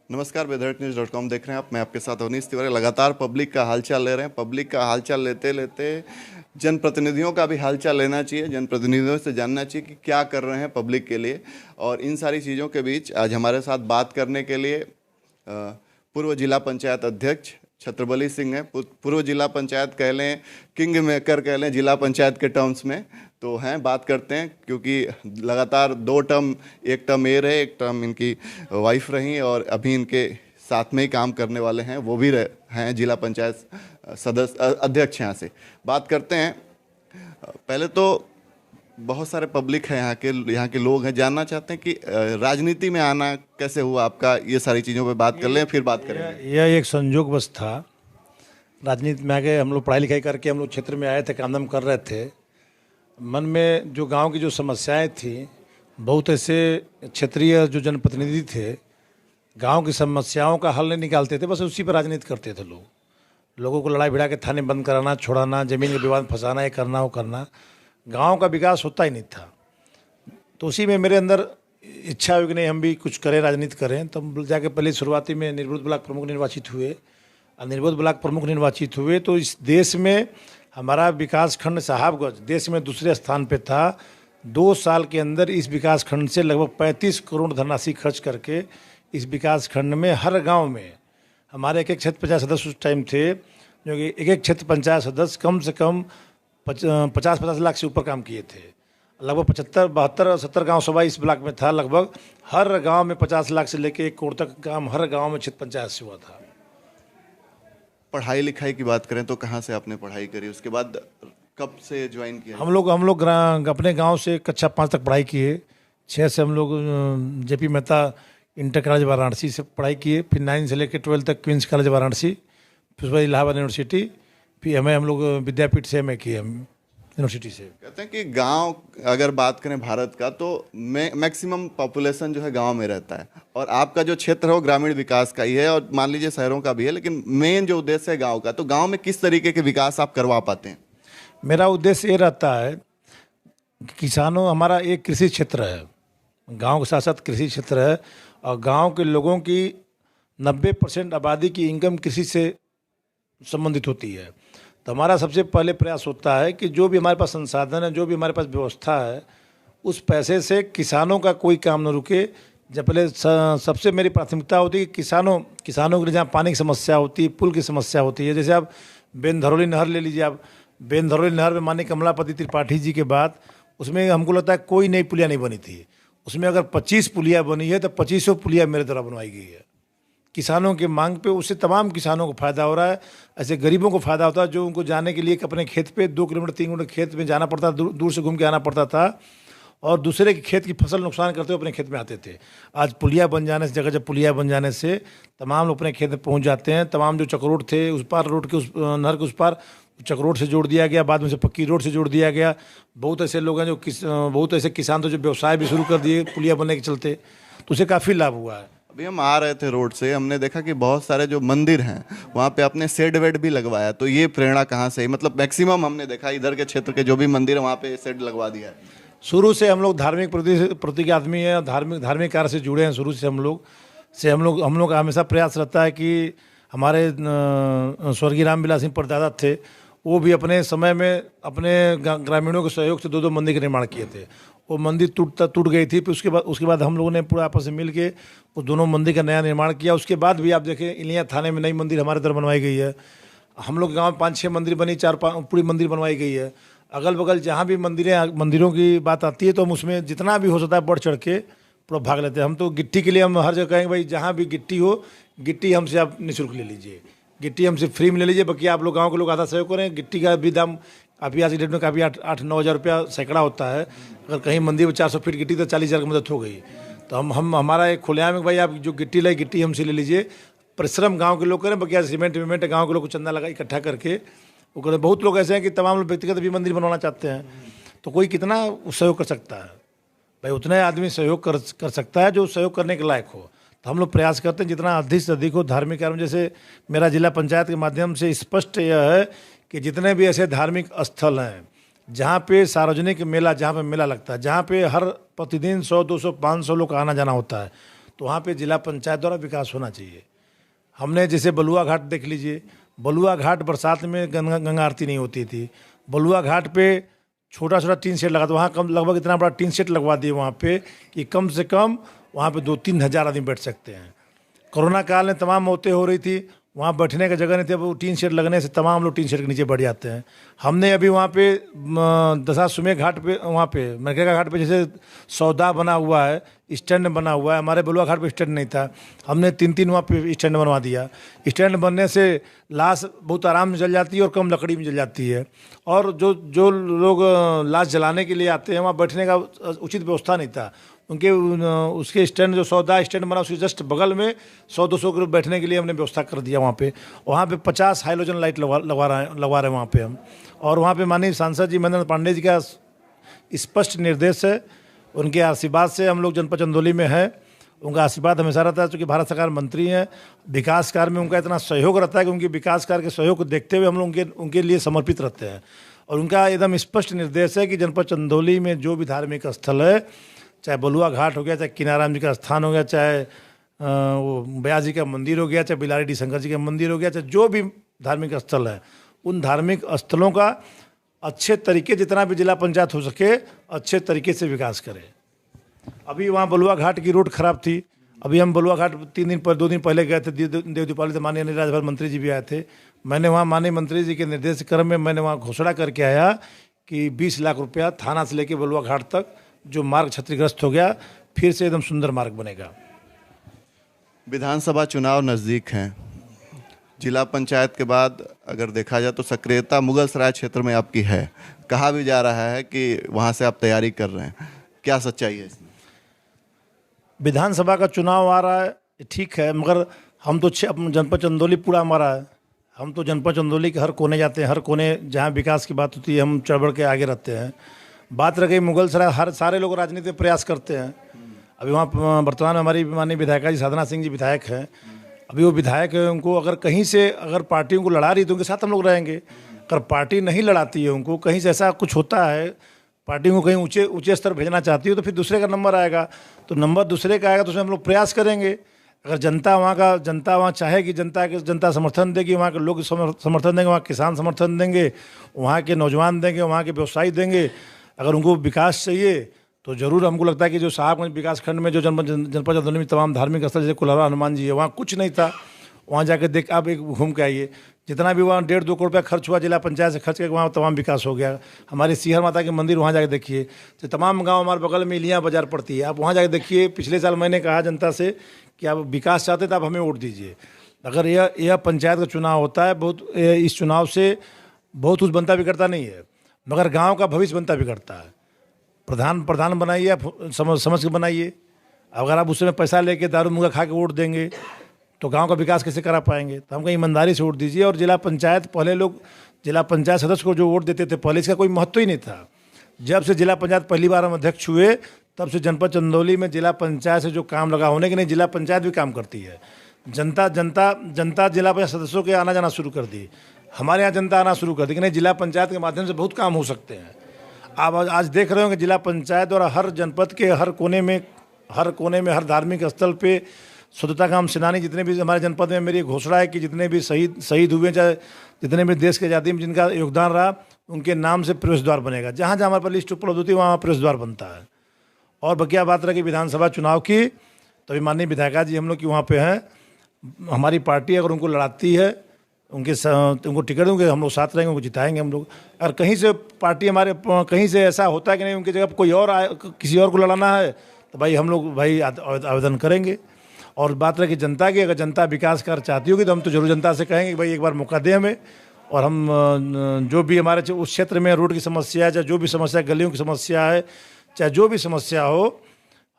नमस्कार, वेदरन्यूज.com देख रहे हैं आप। मैं आपके साथ अवनीश तिवारी। लगातार पब्लिक का हालचाल ले रहे हैं। पब्लिक का हालचाल लेते लेते जनप्रतिनिधियों का भी हालचाल लेना चाहिए। जनप्रतिनिधियों से जानना चाहिए कि क्या कर रहे हैं पब्लिक के लिए। और इन सारी चीज़ों के बीच आज हमारे साथ बात करने के लिए पूर्व जिला पंचायत अध्यक्ष छत्रबली सिंह हैं। पूर्व जिला पंचायत कह लें, किंग मेकर कह लें जिला पंचायत के टर्म्स में तो हैं। बात करते हैं क्योंकि लगातार 2 टर्म, एक टर्म ये रहे, एक टर्म इनकी वाइफ रही और अभी इनके साथ में ही काम करने वाले हैं, वो भी हैं जिला पंचायत सदस्य अध्यक्ष। यहाँ से बात करते हैं। पहले तो बहुत सारे पब्लिक है, यहाँ के लोग हैं, जानना चाहते हैं कि राजनीति में आना कैसे हुआ आपका। ये सारी चीज़ों पे बात कर लें, फिर बात करेंगे। यह एक संयोग बस था। राजनीति में आके हम लोग पढ़ाई लिखाई करके हम लोग क्षेत्र में आए थे, काम धाम कर रहे थे। मन में जो गांव की जो समस्याएं थी, बहुत ऐसे क्षेत्रीय जो जनप्रतिनिधि थे गांव की समस्याओं का हल नहीं निकालते थे, बस उसी पर राजनीति करते थे। लोगों को लड़ाई भिड़ा के थाने बंद कराना, छोड़ाना, जमीन के विवाद फंसाना, ये करना वो करना, गांव का विकास होता ही नहीं था। तो उसी में मेरे अंदर इच्छा हुई कि नहीं हम भी कुछ करें, राजनीति करें। तो हम जाके पहले शुरुआती में निर्बोध ब्लॉक प्रमुख निर्वाचित हुए। और निर्बोध ब्लॉक प्रमुख निर्वाचित हुए तो इस देश में हमारा विकास खंड साहबगंज देश में दूसरे स्थान पे था। 2 साल के अंदर इस विकास खंड से लगभग 35 करोड़ धनराशि खर्च करके इस विकास खंड में हर गांव में हमारे एक क्षेत्र पंचायत सदस्य उस टाइम थे, जो कि एक क्षेत्र पंचायत सदस्य कम से कम 50-50 लाख से ऊपर काम किए थे। लगभग 75-72-70 गांव सभा इस ब्लॉक में था। लगभग हर गांव में 50 लाख से लेकर 1 करोड़ तक काम हर गांव में क्षेत्र पंचायत से हुआ था। पढ़ाई लिखाई की बात करें तो कहाँ से आपने पढ़ाई करी, उसके बाद कब से ज्वाइन किया? हम लोग अपने गांव से कक्षा 5 तक पढ़ाई किए। 6 से हम लोग JP Mehta inter college Varanasi से पढ़ाई किए। फिर 9 से लेकर 12 तक क्वींस कॉलेज वाराणसी, फिर उसके बाद इलाहाबाद यूनिवर्सिटी, फिर हम लोग विद्यापीठ से एमए किए हम यूनिवर्सिटी से। कहते हैं कि गांव अगर बात करें भारत का तो मैक्सिमम पॉपुलेशन जो है गांव में रहता है, और आपका जो क्षेत्र है वो ग्रामीण विकास का ही है और मान लीजिए शहरों का भी है, लेकिन मेन जो उद्देश्य है गांव का, तो गांव में किस तरीके के विकास आप करवा पाते हैं? मेरा उद्देश्य ये रहता है कि किसानों, हमारा एक कृषि क्षेत्र है, गाँव के साथ साथ कृषि क्षेत्र है, और गाँव के लोगों की 90% आबादी की इनकम कृषि से संबंधित होती है। तो हमारा सबसे पहले प्रयास होता है कि जो भी हमारे पास संसाधन है, जो भी हमारे पास व्यवस्था है, उस पैसे से किसानों का कोई काम न रुके। जब पहले सबसे मेरी प्राथमिकता होती है कि किसानों के लिए जहाँ पानी की समस्या होती है, पुल की समस्या होती है। जैसे आप बेन धरौली नहर ले लीजिए। आप बेन धरौली नहर में माननीय कमलापति त्रिपाठी जी के बाद उसमें हमको लगता है कोई नई पुलिया नहीं बनी थी। उसमें अगर 25 पुलिया बनी है तो 25 पुलिया मेरे द्वारा बनवाई गई है किसानों के मांग पे। उससे तमाम किसानों को फ़ायदा हो रहा है। ऐसे गरीबों को फ़ायदा होता है जो उनको जाने के लिए अपने खेत पे 2 किलोमीटर 3 किलोमीटर खेत में जाना पड़ता, दूर से घूम के आना पड़ता था, और दूसरे के खेत की फसल नुकसान करते हुए अपने खेत में आते थे। आज पुलिया बन जाने से, जगह जब पुलिया बन जाने से तमाम लोग अपने खेत में पहुँच जाते हैं। तमाम जो चक्रोड थे उस पार, रोड के उस नहर के उस पार चक्रोड से जोड़ दिया गया, बाद में से पक्की रोड से जोड़ दिया गया। बहुत ऐसे लोग हैं जो बहुत ऐसे किसान तो जो व्यवसाय भी शुरू कर दिए पुलिया बनने के चलते, तो उसे काफ़ी लाभ हुआ है। अभी हम आ रहे थे रोड से, हमने देखा कि बहुत सारे जो मंदिर हैं वहाँ पे आपने शेड वेड भी लगवाया, तो ये प्रेरणा कहाँ से? मतलब मैक्सिमम हमने देखा इधर के क्षेत्र के जो भी मंदिर है वहाँ पे शेड लगवा दिया है। शुरू से हम लोग धार्मिक प्रति के आदमी हैं, धार्मिक कार्य से जुड़े हैं। शुरू से हम लोग का हमेशा प्रयास रहता है कि हमारे स्वर्गीय रामविलास सिंह परदादा थे, वो भी अपने समय में अपने ग्रामीणों के सहयोग से 2 मंदिर का निर्माण किए थे। वो मंदिर टूट गई थी, फिर उसके बाद हम लोगों ने पूरा आपस में मिल के उस दोनों मंदिर का नया निर्माण किया। उसके बाद भी आप देखें इलिया थाने में नई मंदिर हमारे तरफ बनवाई गई है। हम लोग गाँव में 5-6 मंदिर बनी, 4-5 पूरी मंदिर बनवाई गई है। अगल बगल जहाँ भी मंदिरों की बात आती है तो हम उसमें जितना भी हो सकता है बढ़ चढ़ के पूरा भाग लेते हैं। हम तो गिट्टी के लिए हम हर जगह कहेंगे भाई जहाँ भी गिट्टी हो, गिट्टी हमसे आप निःशुल्क ले लीजिए, गिट्टी हमसे फ्री में ले लीजिए। बाकी आप लोग गांव के लोग आधा सहयोग करें। गिट्टी का भी दाम अभी आज की डेट में काफ़ी 8-9 हज़ार रुपया सैकड़ा होता है। अगर कहीं मंदिर में 400 फीट गिट्टी तो 40 हज़ार की मदद हो गई। तो हमारा एक खुलेआम है भाई आप जो गिट्टी लाए गिट्टी हमसे ले लीजिए। परिश्रम गाँव के लोग करें, बाकी सीमेंट गाँव के लोग को चंदा लगा इकट्ठा करके वो करें। बहुत लोग ऐसे हैं कि तमाम लोग व्यक्तिगत भी मंदिर बनवाना चाहते हैं, तो कोई कितना सहयोग कर सकता है भाई, उतना आदमी सहयोग कर सकता है जो सहयोग करने के लायक हो। तो हम लोग प्रयास करते हैं जितना अधिक से अधिक हो धार्मिक कार्य। जैसे मेरा जिला पंचायत के माध्यम से स्पष्ट यह है कि जितने भी ऐसे धार्मिक स्थल हैं जहाँ पे सार्वजनिक मेला, जहाँ पे मेला लगता है, जहाँ पे हर प्रतिदिन 100, 200, 500 लोग का आना जाना होता है, तो वहाँ पे जिला पंचायत द्वारा विकास होना चाहिए। हमने जैसे बलुआ घाट देख लीजिए, बलुआ घाट बरसात में गंगा आरती नहीं होती थी। बलुआ घाट पे छोटा छोटा टीन शेड लगा था, वहाँ कम लगभग इतना बड़ा टीन शेड लगवा दिए वहाँ पे कि कम से कम वहाँ पे 2-3 हज़ार आदमी बैठ सकते हैं। कोरोना काल में तमाम मौतें हो रही थी, वहाँ बैठने का जगह नहीं थी, अब वो टीन शेड लगने से तमाम लोग टीन शेड के नीचे बैठ जाते हैं। हमने अभी वहाँ पे दशाश्वमेध घाट पे, वहाँ पे मरकेगा घाट पे जैसे सौदा बना हुआ है, स्टैंड बना हुआ है, हमारे बलुआ घाट पे स्टैंड नहीं था, हमने 3-3 वहाँ पे स्टैंड बनवा दिया। स्टैंड बनने से लाश बहुत आराम से जल जाती है और कम लकड़ी में जल जाती है। और जो जो लोग लाश जलाने के लिए आते हैं, वहाँ बैठने का उचित व्यवस्था नहीं था। उनके उसके स्टैंड जो सौदा स्टैंड बना उसके जस्ट बगल में 100-200 के लोग बैठने के लिए हमने व्यवस्था कर दिया वहाँ पे 50 हाइलोजन लाइट लगवा रहे हैं वहाँ पे हम। और वहाँ पे माननीय सांसद जी महेंद्र पांडे जी का स्पष्ट निर्देश है, उनके आशीर्वाद से हम लोग जनपद चंदौली में हैं। उनका आशीर्वाद हमेशा रहता है, चूँकि भारत सरकार मंत्री हैं, विकास कार्य में उनका इतना सहयोग रहता है कि उनके विकास कार्य के सहयोग को देखते हुए हम लोग उनके लिए समर्पित रहते हैं। और उनका एकदम स्पष्ट निर्देश है कि जनपद चंदौली में जो भी धार्मिक स्थल है, चाहे बलुआ घाट हो गया, चाहे किनाराम जी का स्थान हो गया, चाहे वो ब्यास जी का मंदिर हो गया, चाहे बिलारी शंकर जी का मंदिर हो गया, चाहे जो भी धार्मिक स्थल है, उन धार्मिक स्थलों का अच्छे तरीके, जितना भी जिला पंचायत हो सके अच्छे तरीके से विकास करे। अभी वहाँ बलुआ घाट की रोड खराब थी, अभी हम बलुआ घाट 2 दिन पहले गए थे, देव दीपावली से माननीय राजभर मंत्री जी भी आए थे। मैंने वहाँ माननीय मंत्री जी के निर्देश क्रम में मैंने वहाँ घोषणा करके आया कि 20 लाख रुपया थाना से लेके बलुआ घाट तक जो मार्ग क्षतिग्रस्त हो गया, फिर से एकदम सुंदर मार्ग बनेगा। विधानसभा चुनाव नज़दीक हैं, जिला पंचायत के बाद अगर देखा जाए तो सक्रियता मुगलसराय क्षेत्र में आपकी है, कहा भी जा रहा है कि वहाँ से आप तैयारी कर रहे हैं, क्या सच्चाई है इसमें? विधानसभा का चुनाव आ रहा है, ठीक है, मगर हम तो जनपद चंदौली पूरा हमारा है। हम तो जनपद चंदौली के हर कोने जाते हैं, हर कोने जहाँ विकास की बात होती है हम चढ़ बढ़ के आगे रहते हैं। बात रह गई मुगलसराय, हर सारे लोग राजनीति प्रयास करते हैं। अभी वहाँ वर्तमान में हमारी माननीय विधायिका जी साधना सिंह जी विधायक हैं। अभी वो विधायक है, उनको अगर कहीं से अगर पार्टी उनको लड़ा रही तो उनके साथ हम लोग रहेंगे। अगर पार्टी नहीं लड़ाती है उनको, कहीं से ऐसा कुछ होता है, पार्टी को कहीं ऊंचे स्तर भेजना चाहती है तो फिर दूसरे का नंबर आएगा, तो नंबर दूसरे का आएगा तो उसमें हम लोग प्रयास करेंगे। अगर जनता वहाँ चाहेगी, जनता समर्थन देगी, वहाँ के लोग समर्थन देंगे, वहाँ किसान समर्थन देंगे, वहाँ के नौजवान देंगे, वहाँ के व्यवसायी देंगे। अगर उनको विकास चाहिए तो ज़रूर हमको लगता है कि जो साहबगंज विकास खंड में जो जनपद चंदौली में तमाम धार्मिक स्थल जैसे कुल्हारा हनुमान जी है, वहाँ कुछ नहीं था, वहाँ जाके देख आप एक घूम के आइए, जितना भी वहाँ 1.5-2 करोड़ रुपया खर्च हुआ जिला पंचायत से खर्च करके वहाँ तमाम विकास हो गया। हमारी सीहर माता के मंदिर वहाँ जाके देखिए, तो तमाम गांव हमारे बगल में इलियाँ बाजार पड़ती है, आप वहाँ जाके देखिए। पिछले साल मैंने कहा जनता से कि आप विकास चाहते तो आप हमें वोट दीजिए। अगर यह पंचायत का चुनाव होता है, इस चुनाव से बहुत कुछ बनता बिगड़ता नहीं है, मगर गाँव का भविष्य बनता बिगड़ता है। प्रधान बनाइए, समझ के बनाइए। अगर आप उस समय पैसा लेके दारू मुर्गा खा के वोट देंगे तो गांव का विकास कैसे करा पाएंगे? तो हमको ईमानदारी से वोट दीजिए। और जिला पंचायत, पहले लोग जिला पंचायत सदस्य को जो वोट देते थे, पहले इसका कोई महत्व ही नहीं था। जब से जिला पंचायत पहली बार हम अध्यक्ष हुए, तब से जनपद चंदौली में जिला पंचायत से जो काम लगा होने के नहीं, जिला पंचायत भी काम करती है। जनता जिला पंचायत सदस्यों के आना जाना शुरू कर दी, हमारे यहाँ जनता आना शुरू कर दी कि नहीं, जिला पंचायत के माध्यम से बहुत काम हो सकते हैं। आप आज देख रहे हो कि जिला पंचायत और हर जनपद के हर कोने में हर धार्मिक स्थल पे स्वतंत्रता काम सेनानी जितने भी हमारे जनपद में, मेरी घोषणा है कि जितने भी शहीद हुए, चाहे जितने भी देश की आज़ादी में जिनका योगदान रहा, उनके नाम से प्रवेश द्वार बनेगा। जहाँ जहाँ हमारे पास लिस्ट उपलब्ध होती है वहाँ प्रवेश द्वार बनता है। और बकिया बात रही विधानसभा चुनाव की, तो अभी माननीय विधायिका जी हम लोग की वहाँ पे हैं। हमारी पार्टी अगर उनको लड़ाती है, उनको टिकट देंगे, हम लोग साथ रहेंगे, उनको जिताएंगे हम लोग। अगर कहीं से पार्टी हमारे कहीं से ऐसा होता है कि नहीं उनकी जगह कोई और किसी और को लड़ाना है, तो भाई हम लोग आवेदन करेंगे। और बात रहे कि जनता की, अगर जनता विकास कर चाहती होगी तो हम तो जरूर जनता से कहेंगे कि भाई एक बार मौका दें हमें, और हम जो भी हमारे उस क्षेत्र में रोड की समस्या है, चाहे जो भी समस्या, गलियों की समस्या है, चाहे जो भी समस्या हो,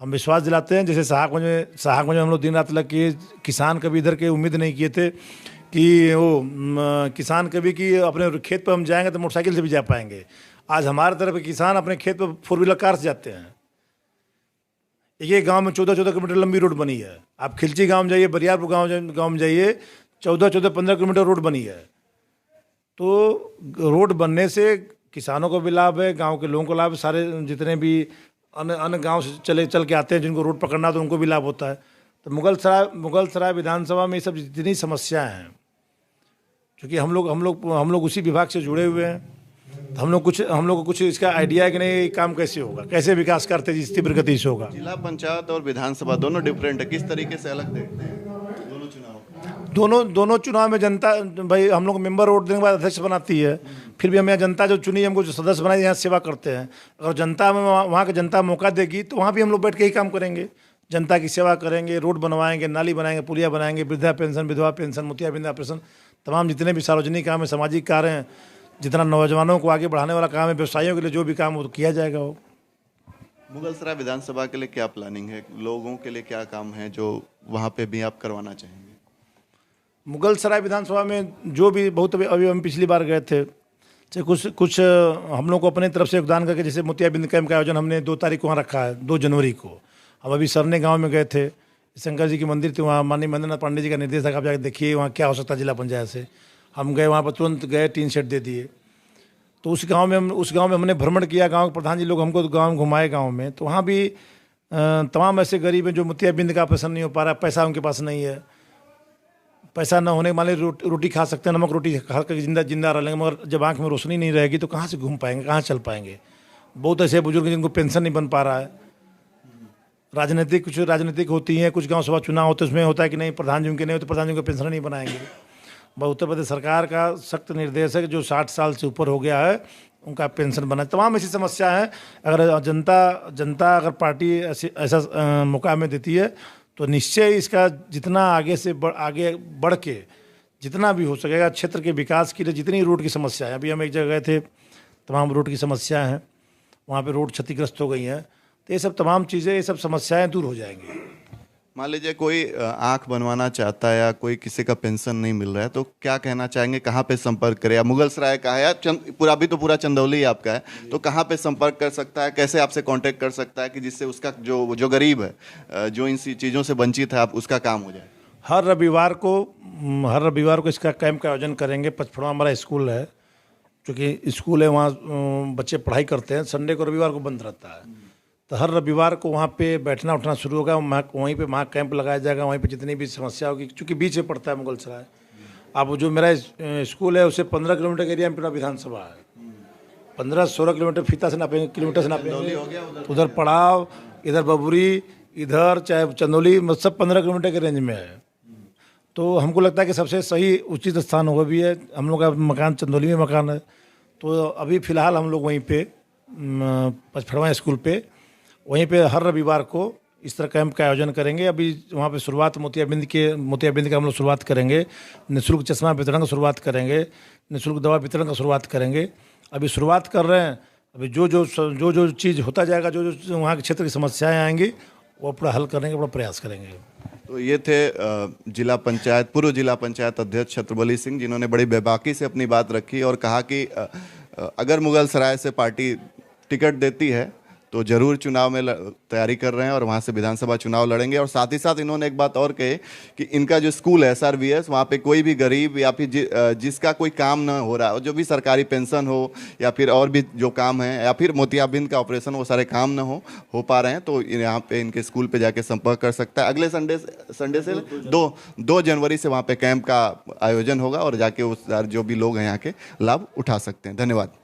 हम विश्वास दिलाते हैं। जैसे साहबगंज में हम लोग दिन रात लग के, किसान कभी इधर के उम्मीद नहीं किए थे कि वो किसान कभी कि अपने खेत पर हम जाएंगे तो मोटरसाइकिल से भी जा पाएंगे। आज हमारे तरफ के किसान अपने खेत पर 4 व्हीलर कार से जाते हैं। एक गांव में 14-14 किलोमीटर लंबी रोड बनी है। आप खिलची गांव में जाइए, बरियारपुर गांव में जाइए, 14-15 किलोमीटर रोड बनी है। तो रोड बनने से किसानों को भी लाभ है, गाँव के लोगों को लाभ है, सारे जितने भी अन्य गाँव से चल के आते हैं जिनको रोड पकड़ना तो उनको भी लाभ होता है। तो मुगल सराय विधानसभा में ये सब जितनी समस्याएं हैं, क्योंकि हम लोग उसी विभाग से जुड़े हुए हैं, तो हम लोग को कुछ इसका आइडिया है कि नहीं, ये काम कैसे होगा, कैसे विकास करते जिस तीव्र गति से होगा। जिला पंचायत और विधानसभा दोनों डिफरेंट है, किस तरीके से अलग देखते हैं दोनों चुनाव? दोनों चुनाव में जनता, भाई हम लोग मेंबर वोट देने के बाद अध्यक्ष बनाती है, फिर भी हमें जनता जो चुनी हमको जो सदस्य बनाई, यहाँ सेवा करते हैं। अगर जनता में वहाँ की जनता मौका देगी तो वहाँ भी हम लोग बैठ के ही काम करेंगे, जनता की सेवा करेंगे, रोड बनवाएंगे, नाली बनाएंगे, पुलिया बनाएंगे, वृद्धा पेंशन, विधवा पेंशन, मोतियाबिंद ऑपरेशन, तमाम जितने भी सार्वजनिक काम है, सामाजिक कार्य हैं, जितना नौजवानों को आगे बढ़ाने वाला काम है, व्यवसायियों के लिए जो भी काम हो तो किया जाएगा। वो मुगलसराय विधानसभा के लिए क्या प्लानिंग है, लोगों के लिए क्या काम है जो वहाँ पे भी आप करवाना चाहेंगे? मुगलसराय विधानसभा में जो भी बहुत, अभी हम पिछली बार गए थे, चाहे कुछ हम लोग को अपने तरफ से योगदान करके, जैसे मोतियाबिंद कैंप का आयोजन हमने 2 तारीख को वहाँ रखा है, 2 जनवरी को। हम अभी सरने गांव में गए थे, शंकर जी की मंदिर थी वहाँ, माननीय महेंद्र नाथ पांडे जी का निर्देश था, आप जाकर देखिए वहाँ क्या हो सकता है जिला पंचायत से। हम गए वहाँ पर, तुरंत गए, टीन शेड दे दिए। तो उस गांव में हमने भ्रमण किया, गांव के प्रधान जी लोग हमको गांव घुमाए गांव में, तो वहाँ भी तमाम ऐसे गरीब हैं जो मोतियाबिंद का ऑपरेशन नहीं हो पा रहा है, पैसा उनके पास नहीं है। पैसा न होने वाले रोटी खा सकते हैं, नमक रोटी खा कर जिंदा रह लेंगे, मगर जब आँख में रोशनी नहीं रहेगी तो कहाँ से घूम पाएंगे, कहाँ चल पाएंगे। बहुत ऐसे बुजुर्ग जिनको पेंशन नहीं बन पा रहा है। कुछ राजनीतिक होती हैं, कुछ गांव सभा चुनाव होते हैं, उसमें होता है कि नहीं प्रधान जी उनके नहीं होते, प्रधान जी को पेंशन नहीं बनाएंगे। उत्तर प्रदेश सरकार का सख्त निर्देश है कि जो 60 साल से ऊपर हो गया है उनका पेंशन बना। तमाम ऐसी समस्या है। अगर जनता अगर पार्टी ऐसा मौका हमें देती है तो निश्चय इसका जितना आगे बढ़ के जितना भी हो सकेगा क्षेत्र के विकास के लिए, जितनी रोड की समस्या है, अभी हम एक जगह गए थे, तमाम रोड की समस्या है, वहाँ पे रोड क्षतिग्रस्त हो गई हैं, तो ये सब तमाम चीज़ें, ये सब समस्याएं दूर हो जाएंगी। मान लीजिए कोई आंख बनवाना चाहता है या कोई किसी का पेंशन नहीं मिल रहा है तो क्या कहना चाहेंगे, कहाँ पे संपर्क करे? या मुगलसराय का है या पूरा, अभी तो पूरा चंदौली आपका है, तो कहाँ पे संपर्क कर सकता है, कैसे आपसे कांटेक्ट कर सकता है कि जिससे उसका जो गरीब है, जो इन चीज़ों से वंचित है, आप उसका काम हो जाए? हर रविवार को इसका कैंप का आयोजन करेंगे। पचफड़वा हमारा स्कूल है, क्योंकि स्कूल है वहाँ बच्चे पढ़ाई करते हैं, संडे को रविवार को बंद रहता है, तो हर रविवार को वहाँ पे बैठना उठना शुरू होगा, वहीं पे वहाँ कैंप लगाया जाएगा। वहीं पे जितनी भी समस्या होगी, क्योंकि बीच में पड़ता है मुगलसराय, अब जो मेरा स्कूल है उसे 15 किलोमीटर के एरिया में पूरा विधानसभा है, 15-16 किलोमीटर फीता से नापेंगे, किलोमीटर से नापेंगे, उधर पड़ाव, इधर बबुरी, इधर चाहे चंदौली, सब 15 किलोमीटर के रेंज में है। तो हमको लगता है कि सबसे सही उचित स्थान वो भी है। हम लोग का मकान चंदौली में मकान है, तो अभी फ़िलहाल हम लोग वहीं पे पचफड़वा स्कूल पे, वहीं पे हर रविवार को इस तरह कैंप का आयोजन करेंगे। अभी वहाँ पे शुरुआत मोतियाबिंद का हम लोग शुरुआत करेंगे, निःशुल्क चश्मा वितरण का शुरुआत करेंगे, निःशुल्क दवा वितरण का शुरुआत करेंगे। अभी शुरुआत कर रहे हैं, अभी जो चीज़ होता जाएगा, जो वहाँ के क्षेत्र की समस्याएँ आएंगी वो पूरा हल करने का पूरा प्रयास करेंगे। तो ये थे पूर्व जिला पंचायत अध्यक्ष छत्रबली सिंह, जिन्होंने बड़ी बेबाकी से अपनी बात रखी और कहा कि अगर मुगलसराय से पार्टी टिकट देती है तो जरूर चुनाव में तैयारी कर रहे हैं और वहाँ से विधानसभा चुनाव लड़ेंगे। और साथ ही साथ इन्होंने एक बात और कही कि इनका जो स्कूल है SRVS, वहाँ पे कोई भी गरीब या फिर जिसका कोई काम ना हो रहा हो, जो भी सरकारी पेंशन हो या फिर और भी जो काम है या फिर मोतियाबिंद का ऑपरेशन, वो सारे काम ना हो पा रहे हैं, तो यहाँ पे इनके स्कूल पे जाके संपर्क कर सकता है। अगले संडे से 2 जनवरी से वहाँ पे कैंप का आयोजन होगा और जाके उस जो भी लोग हैं यहाँ के लाभ उठा सकते हैं। धन्यवाद।